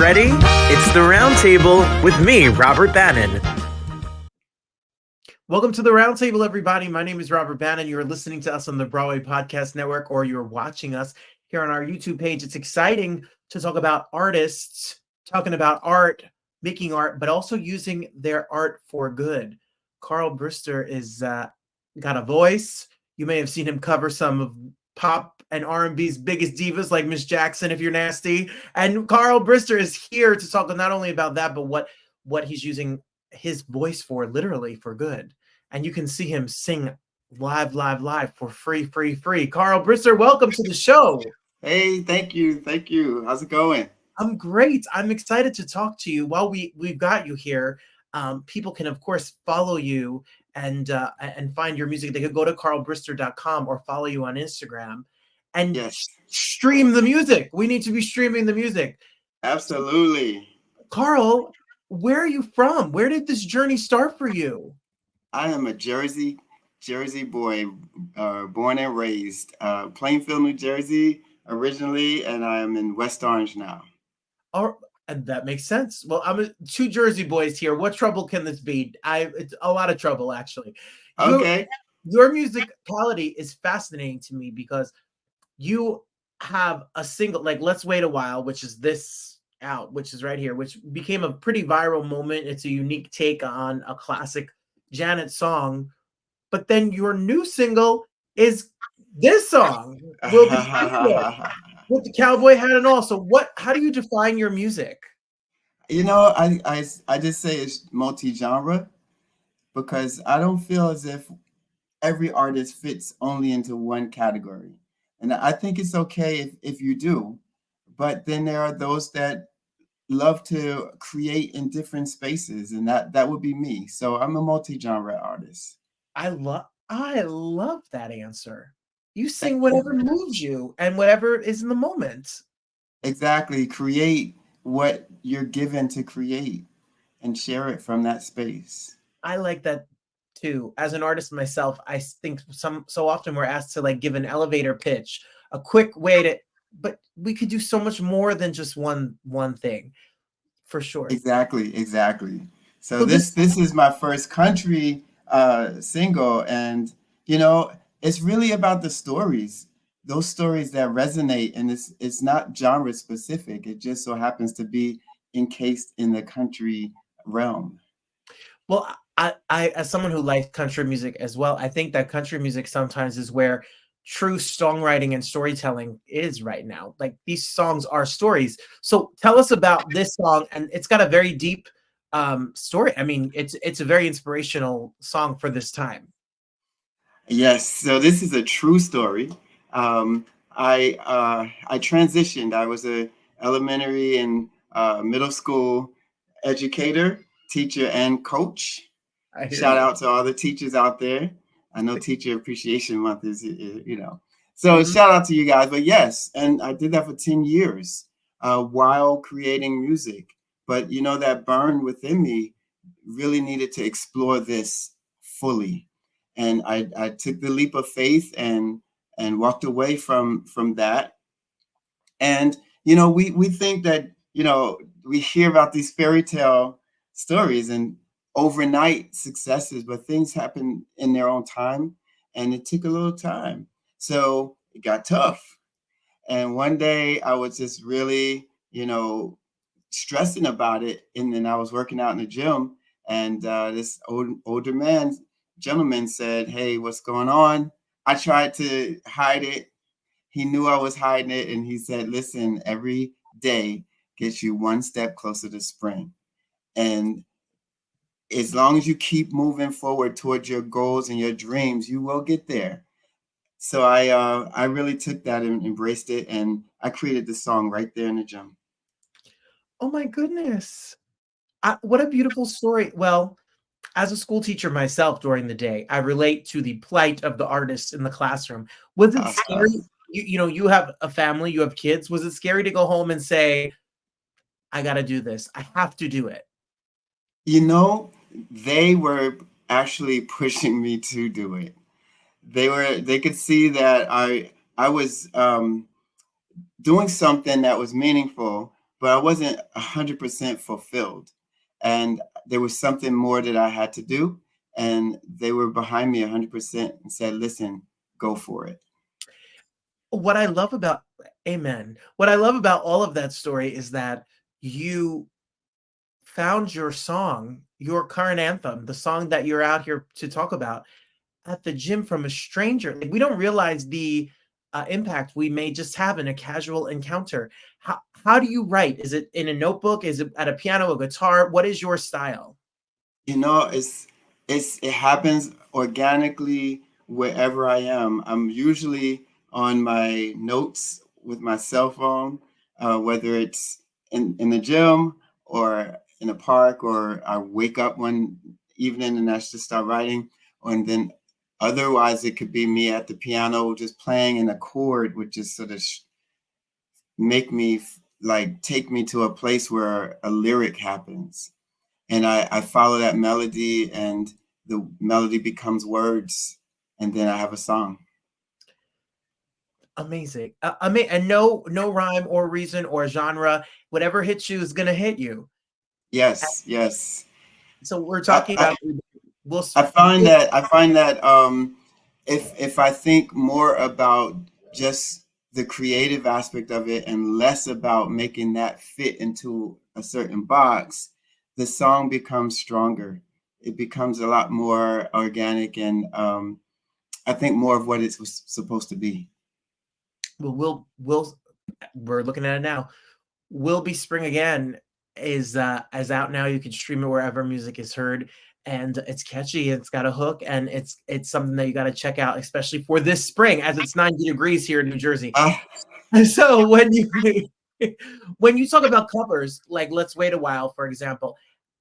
ready? It's the Roundtable with me, Robert Bannon. Welcome to the Roundtable, everybody. My name is Robert Bannon. You're listening to us on the Broadway Podcast Network, or you're watching us here on our YouTube page. It's exciting to talk about artists, talking about art, making art, but also using their art for good. Carl Brister is got a voice. You may have seen him cover some of pop and R&B's biggest divas like Miss Jackson, If You're Nasty. And Carl Brister is here to talk not only about that, but what he's using his voice for, literally for good. And you can see him sing live for free. Carl Brister, welcome to the show. Hey, thank you. How's it going? I'm great. I'm excited to talk to you. While we've got you here, people can, of course, follow you and find your music. They could go to carlbrister.com or follow you on Instagram and stream the music. We need to be streaming the music. Absolutely. Carl, where are you from? Where did this journey start for you? I am a Jersey boy, born and raised, Plainfield, New Jersey originally, and I am in West Orange now. And that makes sense. Well, I'm two Jersey boys here. What trouble can this be? It's a lot of trouble, actually. Okay. Your musicality is fascinating to me because you have a single, like Let's Wait a While, which is which is right here, which became a pretty viral moment. It's a unique take on a classic Janet song. But then your new single is this song, Will Be with the cowboy hat and all. So how do you define your music? You know, I just say it's multi-genre because I don't feel as if every artist fits only into one category. And I think it's okay if you do, but then there are those that love to create in different spaces, and that would be me. So I'm a multi-genre artist. I love that answer. You sing whatever moves you and whatever is in the moment. Exactly. Create what you're given to create and share it from that space. I like that too. As an artist myself, I think so often we're asked to like give an elevator pitch, a quick way but we could do so much more than just one thing, for sure. Exactly. So this is my first country single, and you know, it's really about the stories, those stories that resonate, and it's not genre specific. It just so happens to be encased in the country realm. Well, I as someone who likes country music as well, I think that country music sometimes is where true songwriting and storytelling is right now. Like these songs are stories. So tell us about this song, and it's got a very deep story. I mean, it's a very inspirational song for this time. Yes, so this is a true story. I transitioned. I was a elementary and middle school educator, teacher, and coach. Shout out to all the teachers out there. I know Teacher Appreciation Month is so shout out to you guys. But yes, and I did that for 10 years while creating music. But you know, that burn within me really needed to explore this fully. And I took the leap of faith and walked away from that. And you know, we think that, you know, we hear about these fairy tale stories and overnight successes, but things happen in their own time, and it took a little time. So it got tough. And one day I was just really, you know, stressing about it. And then I was working out in the gym, and this older gentleman said, "Hey, what's going on?" I tried to hide it. He knew I was hiding it, and he said, "Listen, every day gets you one step closer to spring. And as long as you keep moving forward towards your goals and your dreams, you will get there." So I really took that and embraced it, and I created the song right there in the gym. Oh my goodness. What a beautiful story. Well, as a school teacher myself during the day, I relate to the plight of the artists in the classroom. Was it scary? You know, you have a family, you have kids. Was it scary to go home and say, I got to do this. I have to do it? You know, they were actually pushing me to do it. They could see that I was doing something that was meaningful, but I wasn't 100% fulfilled. And there was something more that I had to do. And they were behind me 100% and said, listen, go for it. What I love about Amen. What I love about all of that story is that you found your song, your current anthem, the song that you're out here to talk about at the gym from a stranger. Like, we don't realize the impact we may just have in a casual encounter. How do you write? Is it in a notebook? Is it at a piano, a guitar? What is your style? You know, it happens organically wherever I am. I'm usually on my notes with my cell phone, whether it's in the gym or in a park, or I wake up one evening and I just start writing. And then otherwise, it could be me at the piano just playing an chord, which just sort of make me like take me to a place where a lyric happens. And I follow that melody, and the melody becomes words, and then I have a song. Amazing. And no rhyme or reason or genre. Whatever hits you is gonna hit you. Yes, yes. So we're I, talking I, about we'll, I find that if I think more about just the creative aspect of it and less about making that fit into a certain box, the song becomes stronger. It becomes a lot more organic, and I think more of what it's supposed to be. we're looking at it now. Will Be Spring Again is out now. You can stream it wherever music is heard, and it's catchy. It's got a hook, and it's something that you got to check out, especially for this spring, as it's 90 degrees here in New Jersey. So when you talk about covers, like Let's Wait a While, for example,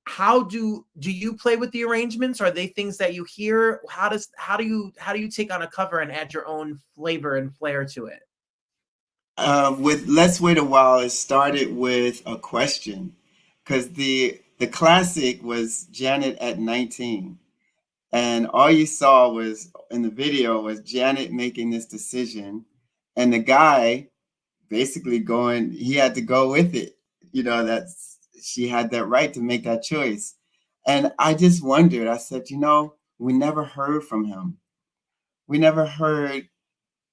how do you play with the arrangements? Are they things that you hear? How do you take on a cover and add your own flavor and flair to it? With Let's Wait a While, it started with a question, because the classic was Janet at 19, and all you saw was in the video was Janet making this decision, and the guy basically going, he had to go with it. You know, that's she had that right to make that choice. And I just wondered, I said, we never heard from him. We never heard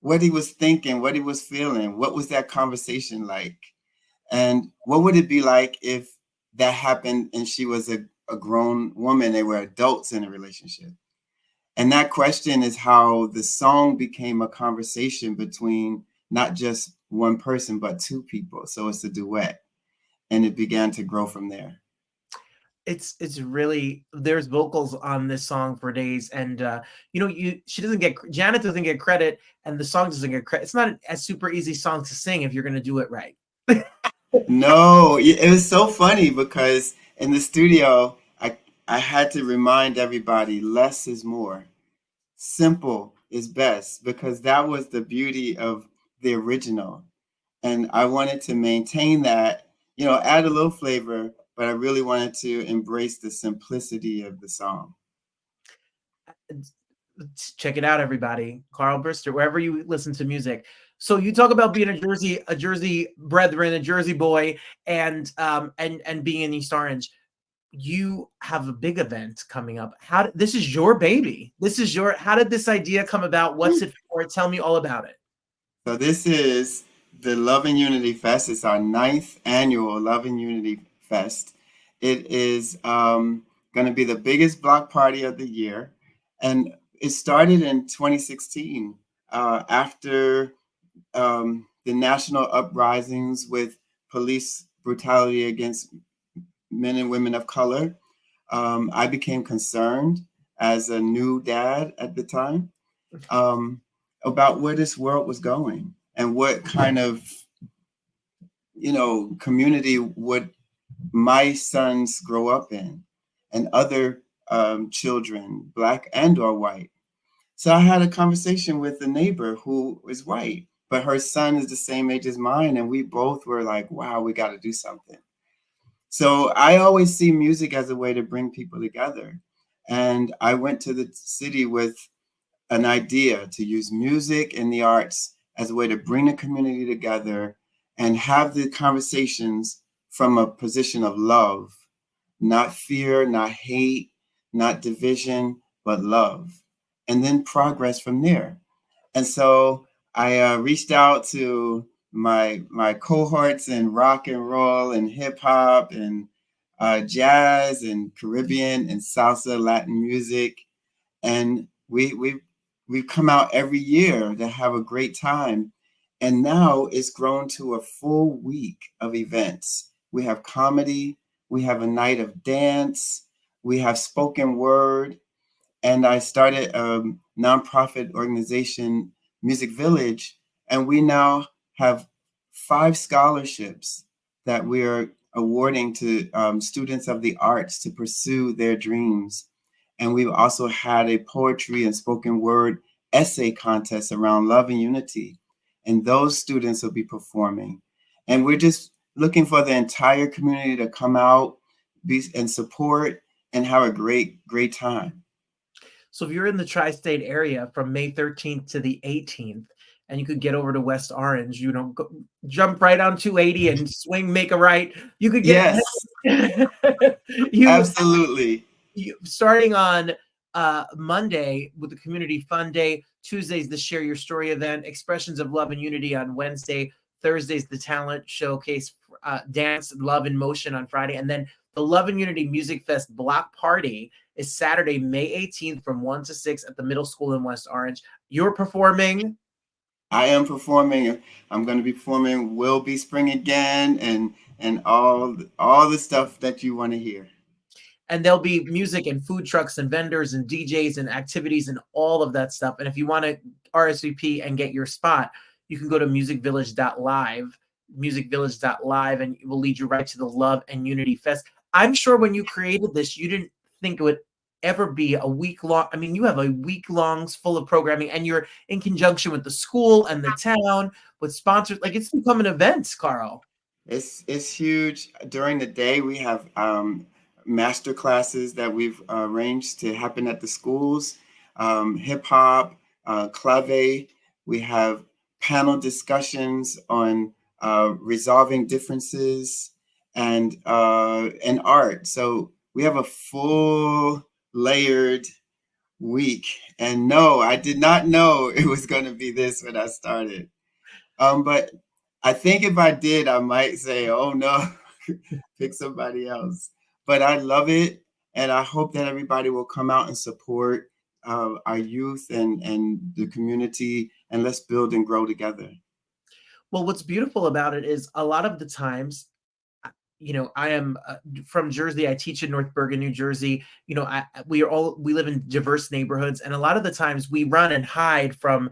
what he was thinking, what he was feeling, what was that conversation like? And what would it be like if that happened and she was a grown woman, they were adults in a relationship? And that question is how the song became a conversation between not just one person, but two people. So it's a duet. And it began to grow from there. It's really, there's vocals on this song for days, and Janet doesn't get credit, and the song doesn't get credit. It's not a super easy song to sing if you're going to do it right. No, it was so funny because in the studio, I had to remind everybody less is more. Simple is best, because that was the beauty of the original. And I wanted to maintain that, add a little flavor, but I really wanted to embrace the simplicity of the song. Check it out, everybody. Carl Brister, wherever you listen to music. So you talk about being a Jersey brethren, a Jersey boy, and being in East Orange. You have a big event coming up. This is your baby. How did this idea come about? What's it for? Tell me all about it. So this is the Love+Unity Fest. It's our 9th annual Love+Unity Fest. It is going to be the biggest block party of the year. And it started in 2016 after the national uprisings with police brutality against men and women of color. I became concerned as a new dad at the time about where this world was going and what kind of, community would my sons grow up in, and other children, Black and or white. So I had a conversation with a neighbor who is white, but her son is the same age as mine. And we both were like, wow, we got to do something. So I always see music as a way to bring people together. And I went to the city with an idea to use music and the arts as a way to bring the community together and have the conversations from a position of love, not fear, not hate, not division, but love, and then progress from there. And so I reached out to my cohorts in rock and roll and hip hop and jazz and Caribbean and salsa, Latin music, and we've come out every year to have a great time. And now it's grown to a full week of events. We have comedy, we have a night of dance, we have spoken word, and I started a nonprofit organization, Music Village, and we now have 5 scholarships that we are awarding to students of the arts to pursue their dreams. And we've also had a poetry and spoken word essay contest around love and unity, and those students will be performing. And we're just looking for the entire community to come out, and support, and have a great time. So if you're in the tri-state area from May 13th to the 18th, and you could get over to West Orange, jump right on 280 and swing, make a right. You could get Yes, you absolutely. starting on Monday with the Community Fun Day. Tuesday's the Share Your Story event. Expressions of Love and Unity on Wednesday. Thursday's the Talent Showcase, Dance, Love in Motion on Friday. And then the Love and Unity Music Fest Block Party is Saturday, May 18th from 1 to 6 at the middle school in West Orange. You're performing. I am performing. I'm going to be performing Will Be Spring Again and all the stuff that you want to hear. And there'll be music and food trucks and vendors and DJs and activities and all of that stuff. And if you want to RSVP and get your spot, you can go to musicvillage.live, and it will lead you right to the Love and Unity Fest. I'm sure when you created this, you didn't think it would ever be a week long. I mean, you have a week long full of programming, and you're in conjunction with the school and the town with sponsors. Like, it's become an event, Carl. It's huge. During the day, we have master classes that we've arranged to happen at the schools, hip hop, clave. We have panel discussions on resolving differences and art. So we have a full layered week. And no, I did not know it was going to be this when I started. But I think if I did, I might say, oh no, pick somebody else. But I love it. And I hope that everybody will come out and support our youth and the community, and let's build and grow together. Well, what's beautiful about it is a lot of the times, I am from Jersey. I teach in North Bergen, New Jersey. We live in diverse neighborhoods, and a lot of the times we run and hide from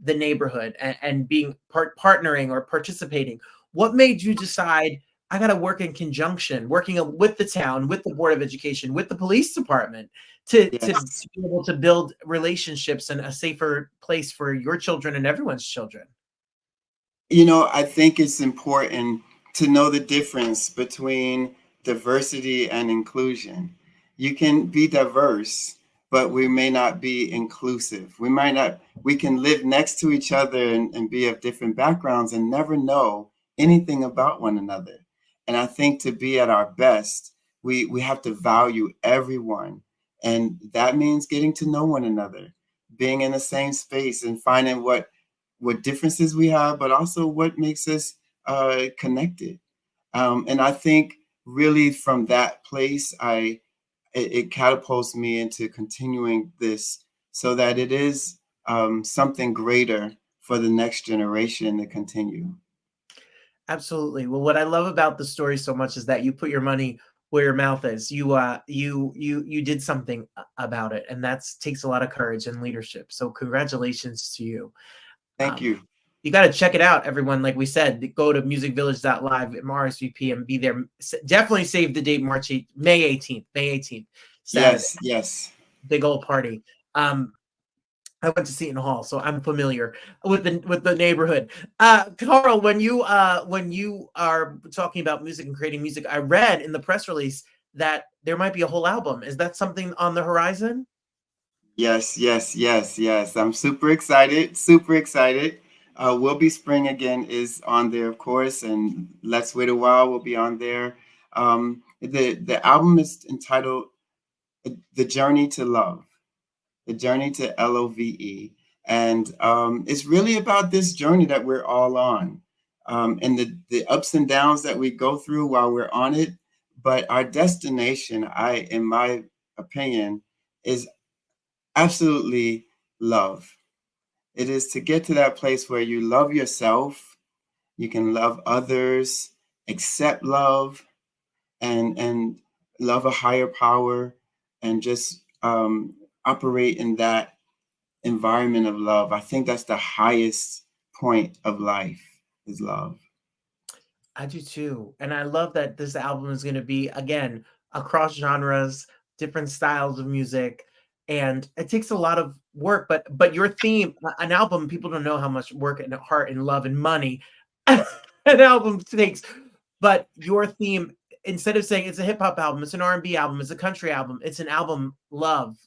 the neighborhood and being partnering or participating. What made you decide I got to work in conjunction, working with the town, with the Board of Education, with the police department to Yes. be able to build relationships and a safer place for your children and everyone's children? I think it's important to know the difference between diversity and inclusion. You can be diverse, but we may not be inclusive. We can live next to each other and be of different backgrounds and never know anything about one another. And I think to be at our best, we have to value everyone. And that means getting to know one another, being in the same space and finding what differences we have, but also what makes us connected. And I think really from that place, it catapults me into continuing this so that it is something greater for the next generation to continue. Absolutely. Well, what I love about the story so much is that you put your money where your mouth is. You did something about it, and that takes a lot of courage and leadership. So congratulations to you. Thank you. You got to check it out, everyone. Like we said, go to musicvillage.live, RSVP, and be there. Definitely save the date, May 18th, Saturday. Yes. Big old party. I went to Seton Hall, so I'm familiar with the neighborhood. Carl, when you are talking about music and creating music, I read in the press release that there might be a whole album. Is that something on the horizon? Yes. I'm super excited. Will Be Spring Again is on there, of course, and Let's Wait a While will be on there. The album is entitled The Journey to Love, The Journey to Love. And it's really about this journey that we're all on, and the ups and downs that we go through while we're on it. But our destination, in my opinion, is absolutely love. It is to get to that place where you love yourself, you can love others, accept love, and love a higher power, and just operate in that environment of love. I think that's the highest point of life is love. I do too. And I love that this album is going to be, again, across genres, different styles of music. And it takes a lot of work, but your theme, an album, people don't know how much work and heart and love and money an album takes. But your theme, instead of saying it's a hip hop album, it's an R&B album, it's a country album, it's an album love.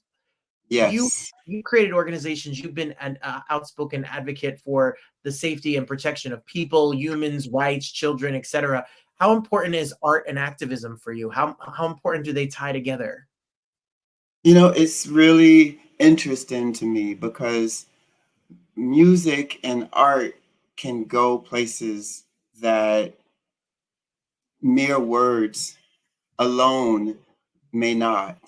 you Yes. you created organizations. You've been an outspoken advocate for the safety and protection of people, humans, rights, children, etc. How important is art and activism for you? How important do they tie together? It's really interesting to me because music and art can go places that mere words alone may not.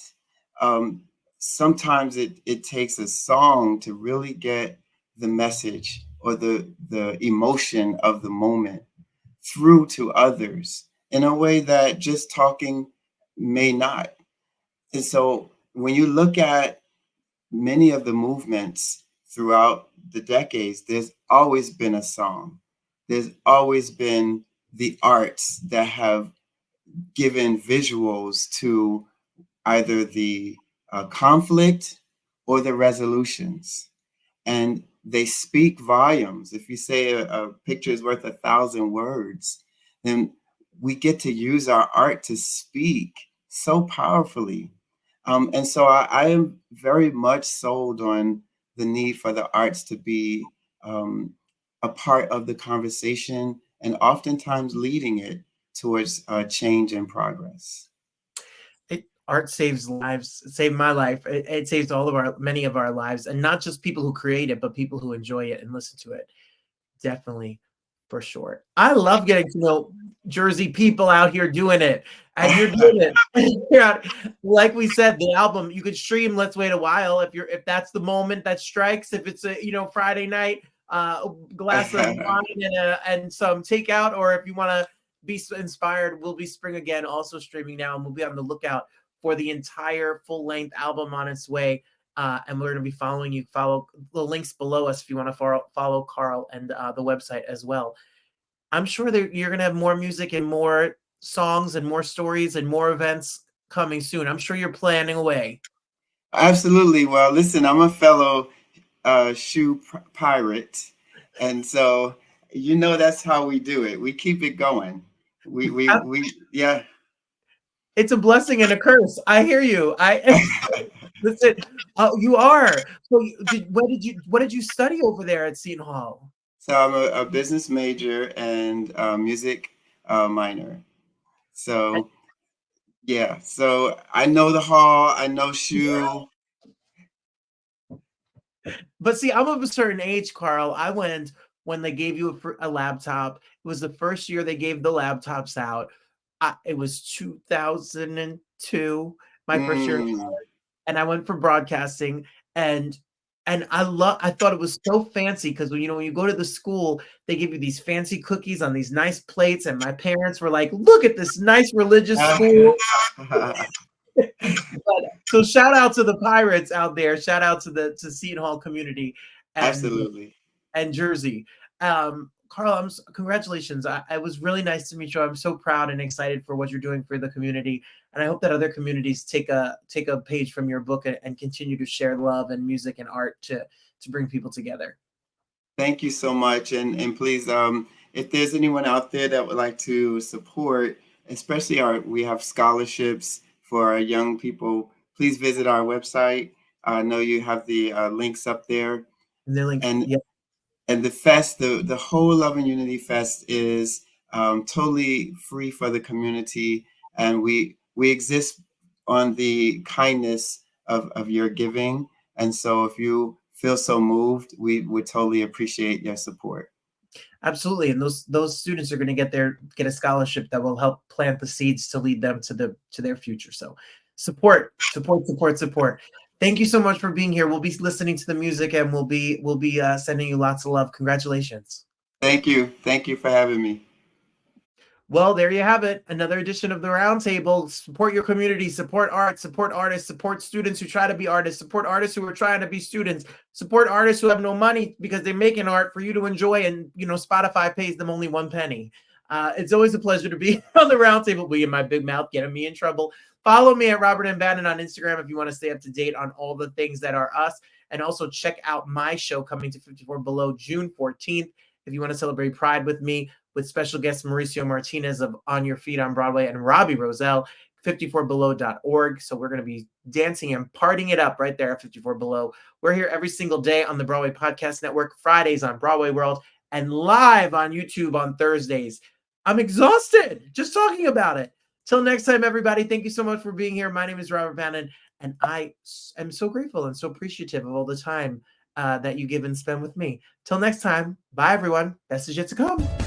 Um, Sometimes it takes a song to really get the message or the emotion of the moment through to others in a way that just talking may not. And so when you look at many of the movements throughout the decades, there's always been a song. There's always been the arts that have given visuals to either the conflict or the resolutions. And they speak volumes. If you say a picture is worth 1,000 words, then we get to use our art to speak so powerfully. And so I am very much sold on the need for the arts to be a part of the conversation and oftentimes leading it towards change and progress. Art saves lives. It saved my life. It saves many of our lives, and not just people who create it, but people who enjoy it and listen to it. Definitely, for sure. I love getting to know Jersey people out here doing it, and you're doing it. Yeah, like we said, the album you could stream "Let's Wait a While" if that's the moment that strikes. If it's a Friday night, a glass of wine and some takeout, or if you want to be inspired, Will Be Spring Again also streaming now, and we'll be on the lookout for the entire full length album on its way. And we're going to be following you. Follow the links below us if you want to follow Carl and the website as well. I'm sure that you're going to have more music and more songs and more stories and more events coming soon. I'm sure you're planning away. Absolutely. Well, listen, I'm a fellow shoe pirate, and so that's how we do it. We keep it going. Yeah. It's a blessing and a curse. I hear you. Listen. You are. So, what did you study over there at Seton Hall? So I'm a business major and music minor. So yeah, so I know the hall. I know shoe. But see, I'm of a certain age, Carl. I went when they gave you a laptop. It was the first year they gave the laptops out. It was 2002, my first year, Mm. and I went for broadcasting. And I thought it was so fancy because when you go to the school, they give you these fancy cookies on these nice plates, and my parents were like, "Look at this nice religious school." So shout out to the pirates out there. Shout out to Seton Hall community and Absolutely. Jersey. Carl, congratulations. It was really nice to meet you. I'm so proud and excited for what you're doing for the community, and I hope that other communities take a page from your book and continue to share love and music and art to bring people together. Thank you so much, and please, if there's anyone out there that would like to support, especially we have scholarships for our young people. Please visit our website. I know you have the links up there, And the link, and yeah. And the fest, the whole Love and Unity Fest is totally free for the community, and we exist on the kindness of your giving. And so if you feel so moved, we would totally appreciate your support. Absolutely, and those students are going to get a scholarship that will help plant the seeds to lead them to their future. So support, support, support, support. Thank you so much for being here. We'll be listening to the music, and we'll be sending you lots of love. Congratulations. Thank you. Thank you for having me. Well, there you have it. Another edition of the Roundtable. Support your community, support art, support artists, support students who try to be artists, support artists who are trying to be students, support artists who have no money because they're making art for you to enjoy, and Spotify pays them only 1 penny. It's always a pleasure to be on the Roundtable. Be in my big mouth, getting me in trouble. Follow me at Robert M. Bannon on Instagram if you want to stay up to date on all the things that are us. And also check out my show coming to 54 Below June 14th if you want to celebrate Pride with me, with special guest Mauricio Martinez of On Your Feet on Broadway and Robbie Roselle, 54below.org. So we're going to be dancing and partying it up right there at 54 Below. We're here every single day on the Broadway Podcast Network, Fridays on Broadway World, and live on YouTube on Thursdays. I'm exhausted just talking about it. Till next time, everybody, thank you so much for being here. My name is Robert Bannon, and I am so grateful and so appreciative of all the time that you give and spend with me. Till next time, bye, everyone. Best is yet to come.